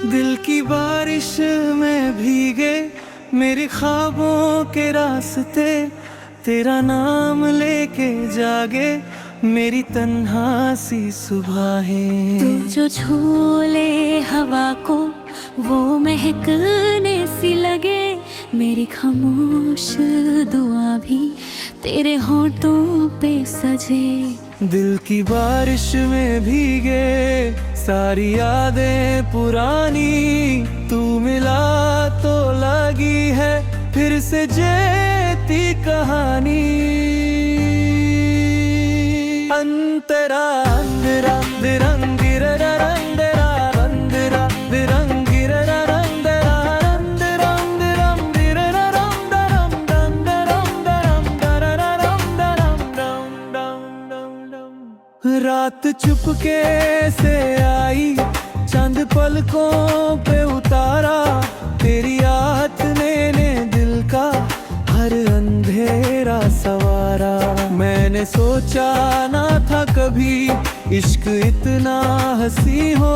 दिल की बारिश में भीगे मेरे ख्वाबों के रास्ते, तेरा नाम लेके जागे मेरी तन्हा सी सुबहें। तू जो झूले हवा को वो महकने सी लगे, मेरी खामोश दुआ भी तेरे होठों पे सजे। दिल की बारिश में भीगे सारी यादें पुरानी, तू मिला तो लगी है फिर से जेती कहानी। अंतरा अंधरा दिरंगिरा रंगरा अंधरा दिरंगिरा रंगरा अंधरम दिरम दिररा रम दरम दम दरम दरम दररा रम दरम दम दम दम दम। रात चुपके से आई, चांद पलकों पे उतारा, तेरी याद ने दिल का हर अंधेरा सवारा। मैंने सोचा ना था कभी इश्क इतना हंसी हो,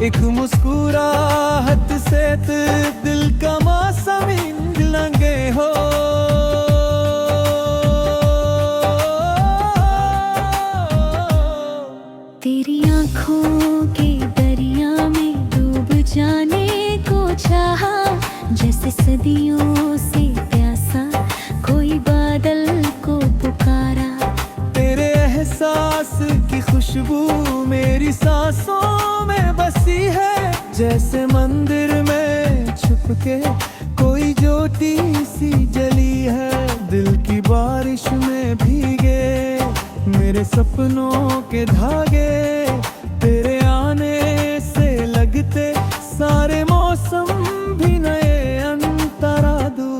एक मुस्कुराहट से दिल का मौसम लंगे हो। तेरी आँखों के दरिया में डूब जाने को चाहा, जैसे सदियों से प्यासा कोई बादल को पुकारा। तेरे एहसास की खुशबू मेरी सांसों में बसी है, जैसे मंदिर में छुपके कोई ज्योति सी जली है। दिल की बारिश में भीगे मेरे सपनों के धागे, तेरे आने से लगते सारे मौसम भी नए अंतरा दूर।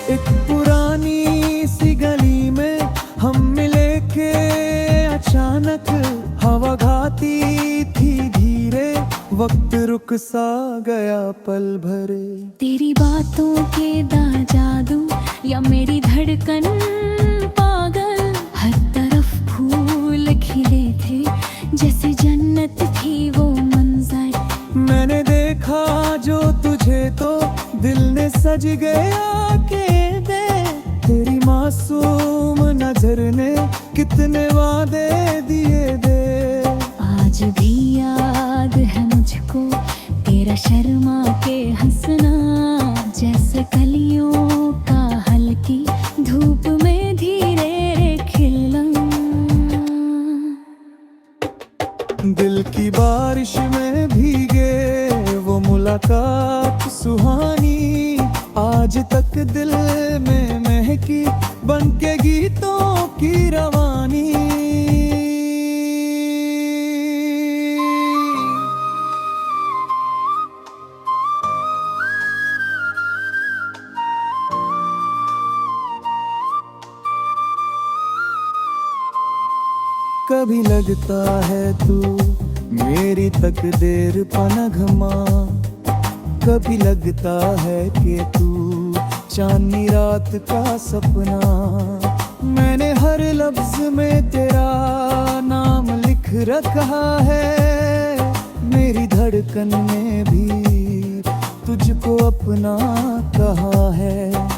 एक पुरानी सी गली में हम मिले के अचानक, हवा घाती थी धीरे, वक्त रुक सा गया पल भरे। तेरी बातों के जादू या मेरी धड़कन पागल, हर तरफ फूल खिले थे जैसे जन्नत थी वो मंजर। मैंने देखा जो तुझे तो दिल ने सज गया के दे, तेरी मासूम नजर ने कितने वादे दिए दे। आज भी याद है मुझको तेरा शर्मा के हंसना, जैसे कलियों का हल्की धूप में धीरे खिलना। दिल की बारिश में भीगे वो मुलाकात सुहानी, आज तक दिल में महकी बनके गीतों की रवानी। कभी लगता है तू मेरी तकदीर पनघमा, कभी लगता है कि तू चांदनी रात का सपना। मैंने हर लफ्ज में तेरा नाम लिख रखा है, मेरी धड़कन में भी तुझको अपना कहा है।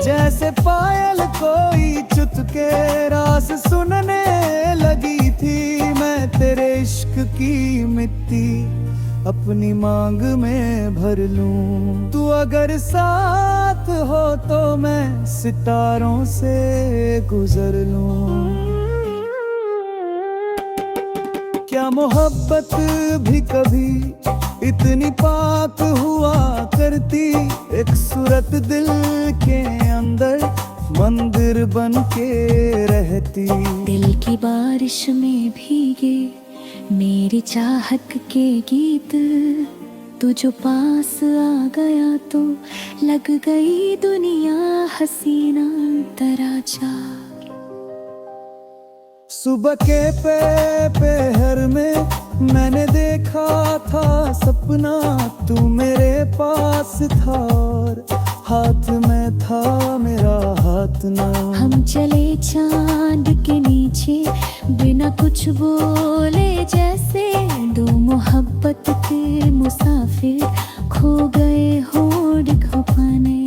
जैसे पायल कोई चुटके रास सुनने लगी थी, मैं तेरे इश्क की मिट्टी अपनी मांग में भर लूं। तू अगर साथ हो तो मैं सितारों से गुजर लूं। क्या मोहब्बत भी कभी इतनी पाक हुआ करती, एक सूरत दिल के अंदर मंदिर बन के रहती। दिल की बारिश में भीगे मेरी चाहत के गीत, तू जो पास आ गया तो लग गई दुनिया हसीना तराजा। सुबह के पहर में मैंने देखा था सपना, तू मेरे पास था और हाथ में था मेरा हाथ ना। हम चले चांद के नीचे बिना कुछ बोले, जैसे दो मोहब्बत के मुसाफिर खो गए होड़ खपाने।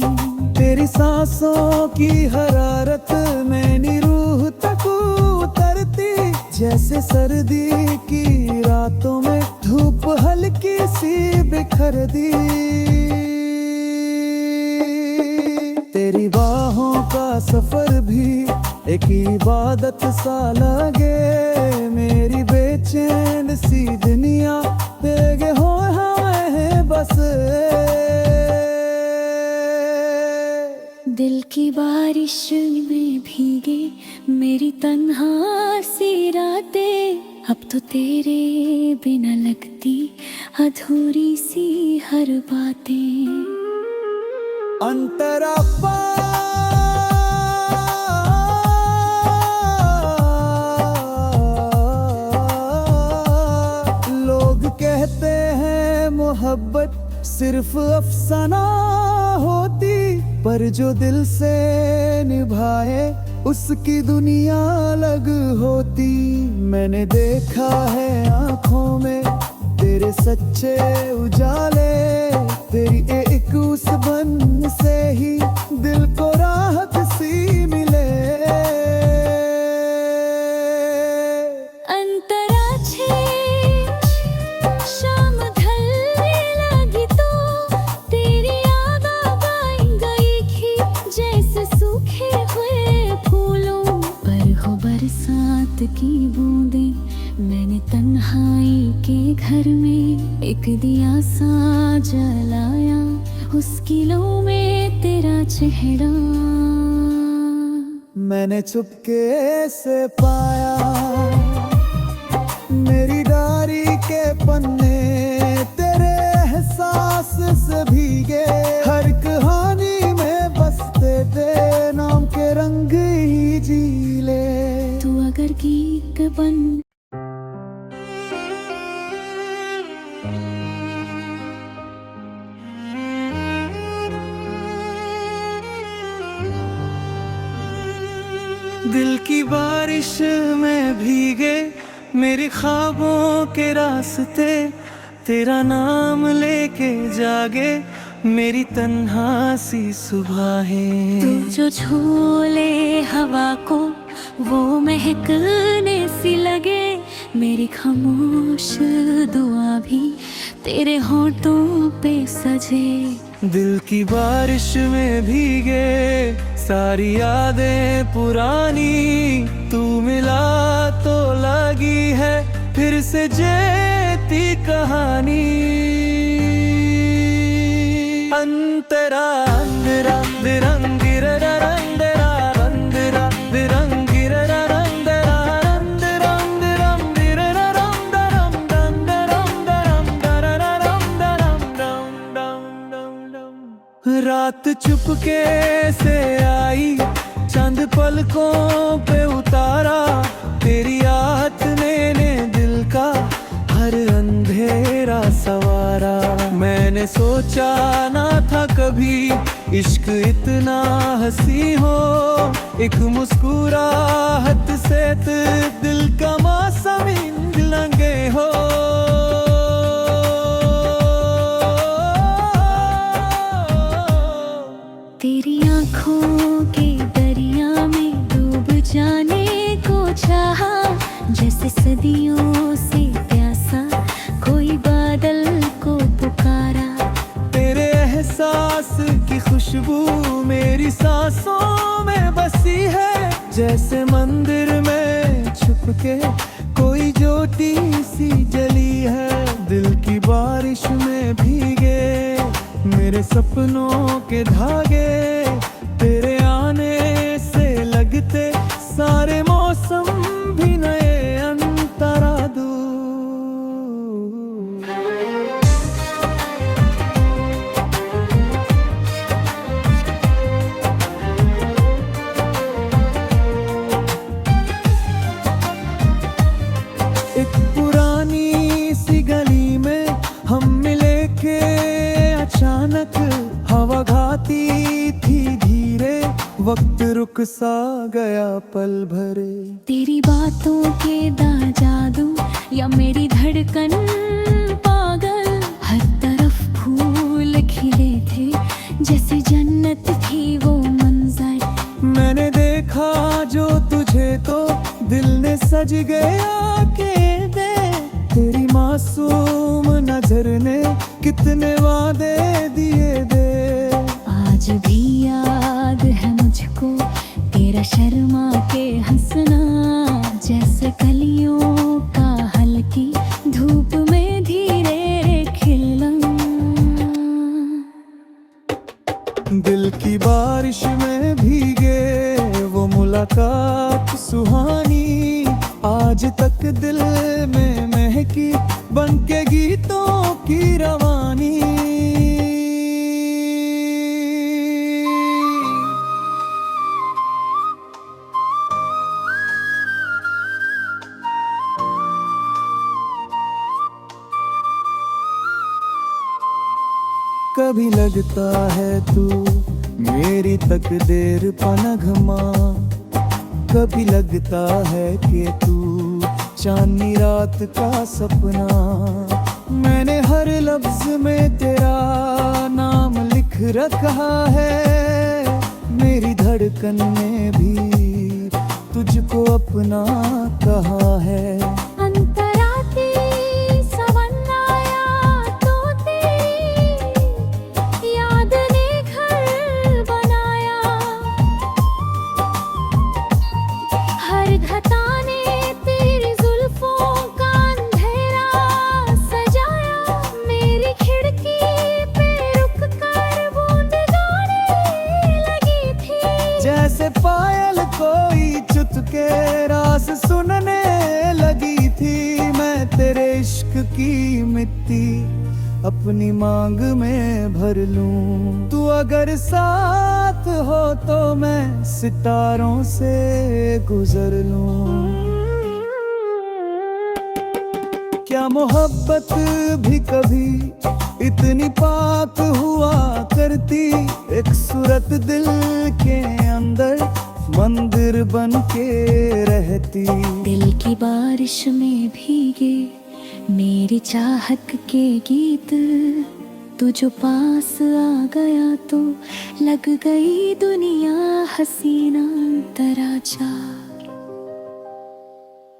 तेरी सांसों की हरारत मेरी रूह तक उतरती, जैसे सर्दी की रातों में धूप हल्की सी बिखर दी। तेरी बाहों का सफर भी एक इबादत सा लगे, मेरी बेचैन सी दुनिया तेरे हो हमें बस। दिल की बारिश में भीगे मेरी तन्हा सी रातें, अब तो तेरे बिना लगती अधूरी सी हर बातें। अंतरा लोग कहते हैं मोहब्बत सिर्फ अफसाना होती, पर जो दिल से निभाए उसकी दुनिया अलग होती। मैंने देखा है आँखों में तेरे सच्चे उजाले, तेरी एक उस बन से ही दिल को राहत सी मिले। अंतरा छे शाम ढलने लगी तो तेरी याद आ गई थी, जैसे सूखे हुए फूलों पर हो बरसात की बूंदें। मैंने तन्हाई के घर में एक दिया सा जलाया, उसकी लौ में तेरा चेहरा मैंने चुपके से पाया, मेरी डायरी के पन्ने तेरे एहसास से भीगे। हर कहानी में बसते तेरे नाम के रंग ही जीले। तू अगर गीत बन दिल की बारिश में भीगे मेरे ख्वाबों के रास्ते, तेरा नाम लेके जागे मेरी तन्हा सी सुबहें। तू जो झूले हवा को वो महकने सी लगे, मेरी खामोश दुआ भी तेरे होठों पे सजे। दिल की बारिश में भीगे सारी यादें पुरानी, तू मिला तो लगी है फिर से जेती कहानी। अंतरा अंधरा दिरंगिरा रंदरा रंदरा दिरंगिरा रंदरा रंदरम दिरम दिररा रंदरम दंदरम दरम दररम दरम दम दम दम दम। रात चुपके से आई, चंद पलकों पे उतारा, तेरी याद ने दिल का हर अंधेरा सवारा। मैंने सोचा ना था कभी इश्क इतना हंसी हो, एक मुस्कुराहट से दिल का मौसम लंगे हो। तेरी आँखों के दरिया में डूब जाने को चाहा, जैसे सदियों से प्यासा कोई बादल को पुकारा। तेरे एहसास की खुशबू मेरी सांसों में बसी है, जैसे मंदिर में छुपके कोई ज्योति सी जली है। दिल की बारिश में भीगे मेरे सपनों के धागे, तेरे आने रुक सा गया पल भरे। तेरी बातों के जादू या मेरी धड़कन पागल, हर तरफ फूल खिले थे जैसे जन्नत थी वो मंजर। मैंने देखा जो तुझे तो दिल ने सज गया के दे। तेरी मासूम नजर ने कितने वादे दिए दे। आज भी याद है मुझको तेरा शर्मा के हंसना, जैसे कलियों का हल्की धूप में धीरे खिलना। दिल की बारिश में भीगे वो मुलाकात सुहानी, आज तक दिल में महकी बनके गीतों की रवानी। कभी लगता है तू मेरी तकदीर पनघमा, कभी लगता है कि तू चांदनी रात का सपना। मैंने हर लफ्ज में तेरा नाम लिख रखा है, मेरी धड़कन में भी तुझको अपना कहा है। जैसे पायल कोई चुटके रास सुनने लगी थी, मैं तेरे इश्क की मिट्टी अपनी मांग में भर लूं। तू अगर साथ हो तो मैं सितारों से गुजर लूं। क्या मोहब्बत भी कभी इतनी पाक हुआ करती, एक सूरत दिल के अंदर मंदिर बन के रहती। दिल की बारिश में भीगे मेरी चाहत के गीत, तू जो पास आ गया तो लग गई दुनिया हसीना तराजा।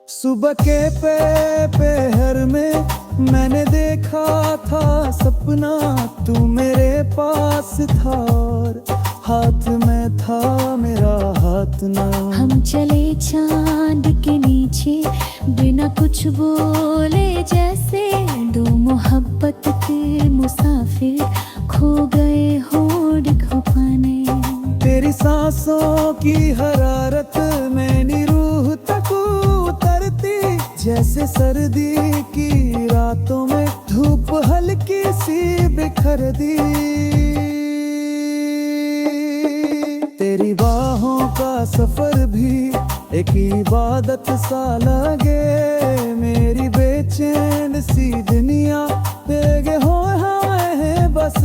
सुबह के पहर में मैंने देखा था सपना, तू मेरे पास था और हाथ में था मेरा हाथ ना। हम चले चांद के नीचे बिना कुछ बोले, जैसे दो मोहब्बत के मुसाफिर खो गए होड़ पाने। तेरी सांसों की हरारत मेरी रूह तक उतरती, जैसे सर्दी की रातों में धूप हल्की सी बिखर दी। तेरी बाहों का सफर भी एक इबादत सा लगे, मेरी बेचैन सी दुनिया तेरे हो हमें बस।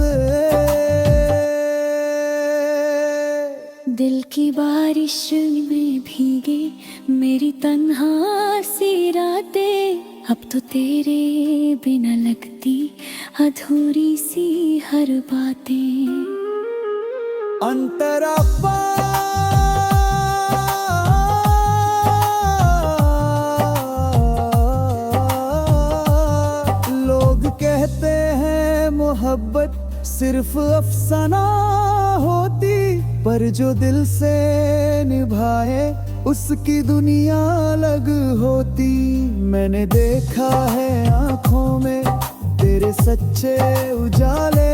दिल की बारिश में भीगे मेरी तन्हा सी रातें, अब तो तेरे बिना लगती अधूरी सी हर बातें। अंतरा लोग कहते हैं मोहब्बत सिर्फ अफसाना होती, पर जो दिल से निभाए उसकी दुनिया अलग होती। मैंने देखा है आँखों में तेरे सच्चे उजाले,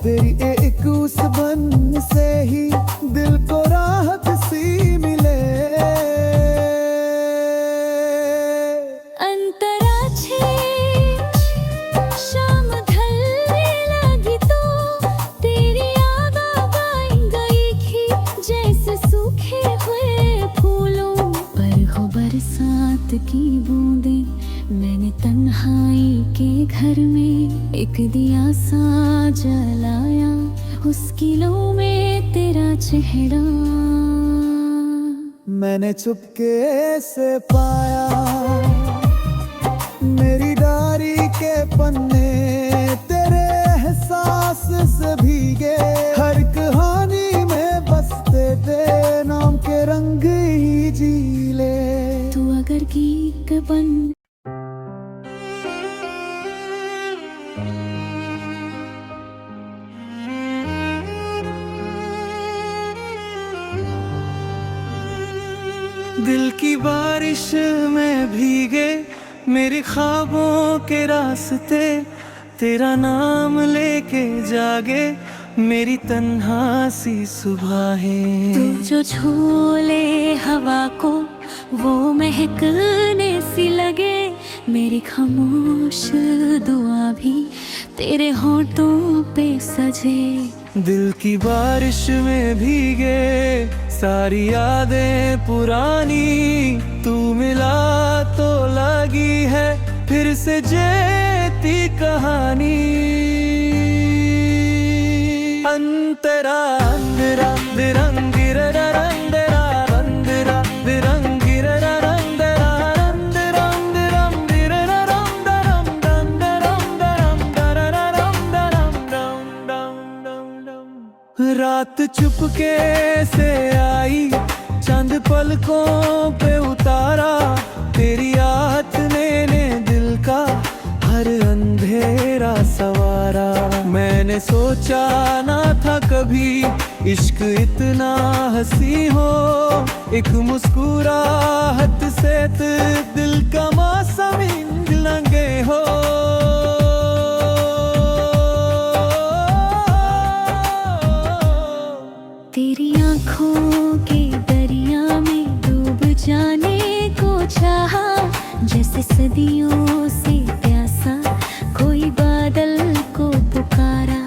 तेरी एक उस बन से ही दिल को राहत सी मिले। अंतरा छे शाम ढलने लगी तो तेरी याद आ गई थी, जैसे सूखे हुए फूलों पर हो बरसात की बूंदें। मैंने तन्हाई के घर में एक दिया सा जलाया, उसकी लौ में तेरा चेहरा। मैंने चुपके से पाया, मेरी डायरी के पन्ने तेरे एहसास से भीगे। हर कहानी में बसते थे नाम के रंग ही जीले। तू अगर गीत बन दिल की बारिश में भीगे मेरे ख्वाबों के रास्ते, तेरा नाम लेके जागे मेरी तन्हा सी सुबहें। तू जो झूले हवा को वो महकने सी लगे, मेरी खामोश दुआ भी तेरे होठों पे सजे। दिल की बारिश में भीगे सारी यादें पुरानी, तू मिला तो लगी है फिर से जेती कहानी। अंतरा अंधरा बिरंगिरा रंगरा अंधरा बिरंगिरा रंगरा अंधरा अंधरम बिररा रंगरम दंदरम दरम दररम दरम दम दम दम। रात चुपके से आई, चंद पलकों पे उतारा, तेरी याद ने दिल का हर अंधेरा सवारा। मैंने सोचा ना था कभी इश्क इतना हंसी हो, एक मुस्कुराहट से दिल का मौसम लंगे हो। तेरी आँखों के दरिया में डूब जाने को चाहा, जैसे सदियों से प्यासा कोई बादल को पुकारा।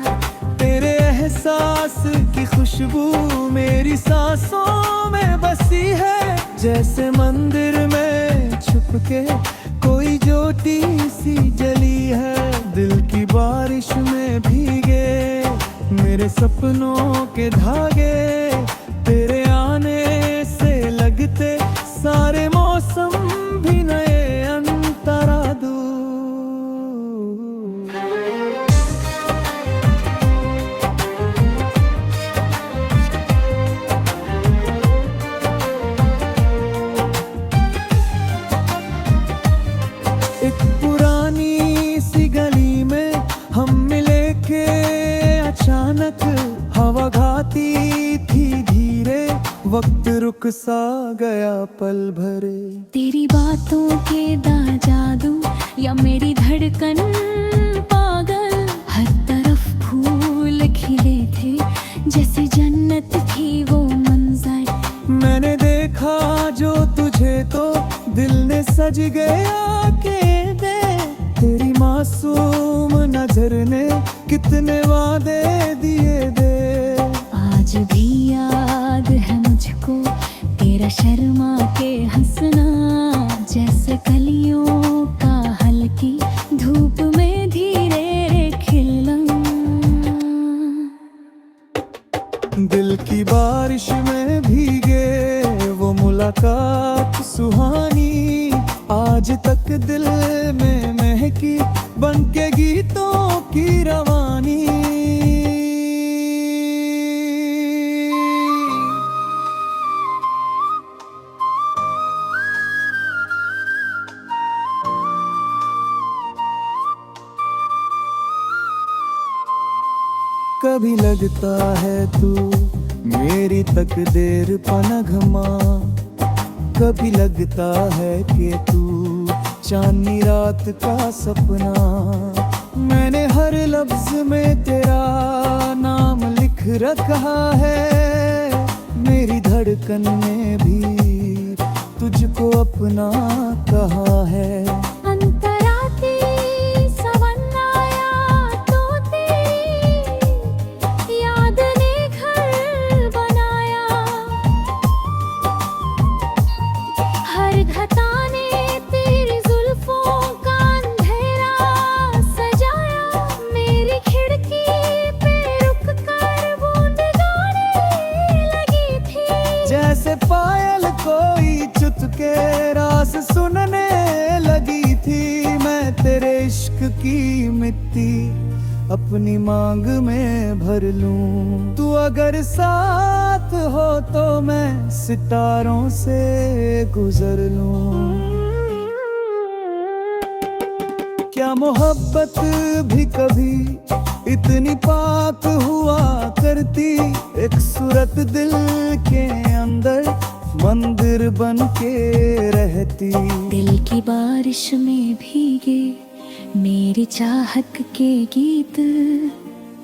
तेरे एहसास की खुशबू मेरी सांसों में बसी है, जैसे मंदिर में छुपके कोई ज्योति सी जली है। दिल की बारिश में भीगे मेरे सपनों के धागे, तेरे आने से लगते सारे मौसम भी नए अंतरा दूर। एक पुरानी सी गली में हम मिले के अचानक, हवा घाती थी धीरे, वक्त रुक सा गया पल भरे। तेरी बातों के जादू या मेरी धड़कन पागल, हर तरफ फूल खिले थे जैसे जन्नत थी वो मंजर। मैंने देखा जो तुझे तो दिल ने सज गया के दे, तेरी मासूम नजर ने कितने वादे दिए दे। आज भी याद है मुझको तेरा शर्मा के हंसना, जैसे कलियों का हल्की धूप में धीरे खिलना। दिल की बारिश में भीगे वो मुलाकात सुहानी, आज तक दिल में महकी बनके गीतों की रवानी। कभी लगता है तू मेरी तकदीर पनघमा, कभी लगता है कि तू चांदनी रात का सपना। मैंने हर लफ्ज में तेरा नाम लिख रखा है, मेरी धड़कन ने भी तुझको अपना कहा है। जैसे पायल को की मिट्टी अपनी मांग में भर लूं। तू अगर साथ हो तो मैं सितारों से गुजर लूं। क्या मोहब्बत भी कभी इतनी पाक हुआ करती, एक सूरत दिल के अंदर मंदिर बन के रहती। दिल की बारिश में भीगे मेरी चाहत के गीत,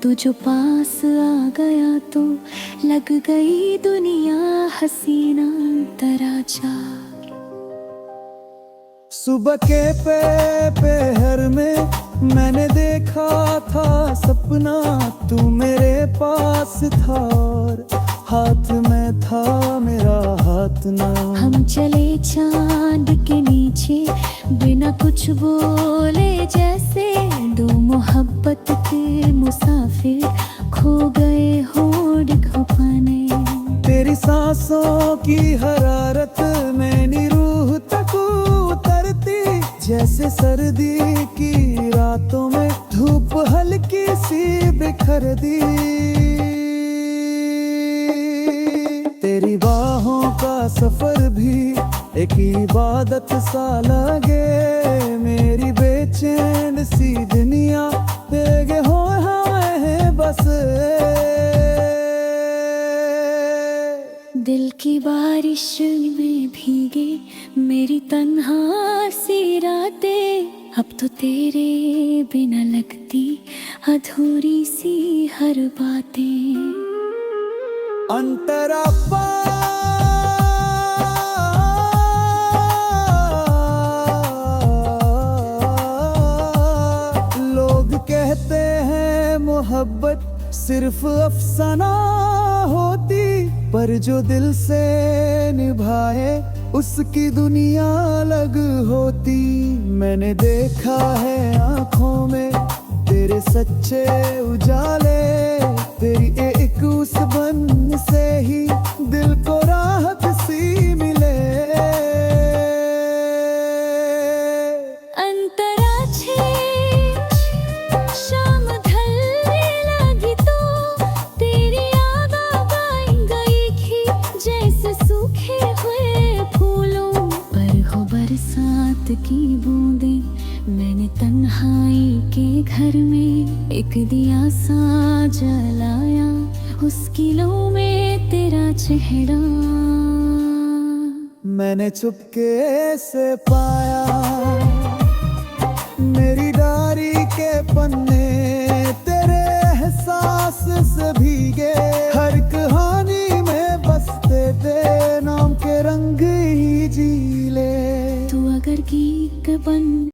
तू जो पास आ गया तो लग गई दुनिया हसीना तराजा। सुबह के पहर में मैंने देखा था सपना, तू मेरे पास था और हाथ में था मेरा हाथ ना। हम चले चांद के नीचे बिना कुछ बोले, जैसे दो मोहब्बत के मुसाफिर खो गए होड़ पाने। तेरी सांसों की हरारत मेरी रूह तक उतरती, जैसे सर्दी की रातों में धूप हल्की सी बिखर दी। तेरी बाहों का सफर भी एक इबादत सा लगे, मेरी बेचैन सी दुनिया तेरे हो हमें बस। दिल की बारिश में भीगे मेरी तन्हा सी रातें, अब तो तेरे बिना लगती अधूरी सी हर बातें। अंतरा लोग कहते हैं मोहब्बत सिर्फ अफसाना होती, पर जो दिल से निभाए उसकी दुनिया अलग होती। मैंने देखा है आंखों में तेरे सच्चे उजाले, तेरी एक उस बन से ही दिल को राहत सी मिले। अंतरा छे शाम ढलने लगी तो तेरी याद आ गई थी, जैसे सूखे हुए फूलों पर हो बरसात की बूंदें। मैंने तन्हाई के घर में एक दिया सा जलाया, उसकी लो में तेरा चेहरा मैंने चुपके से पाया, मेरी डायरी के पन्ने तेरे एहसास से भीगे। हर कहानी में बसते तेरे नाम के रंग ही जी ले। तू अगर गीत बन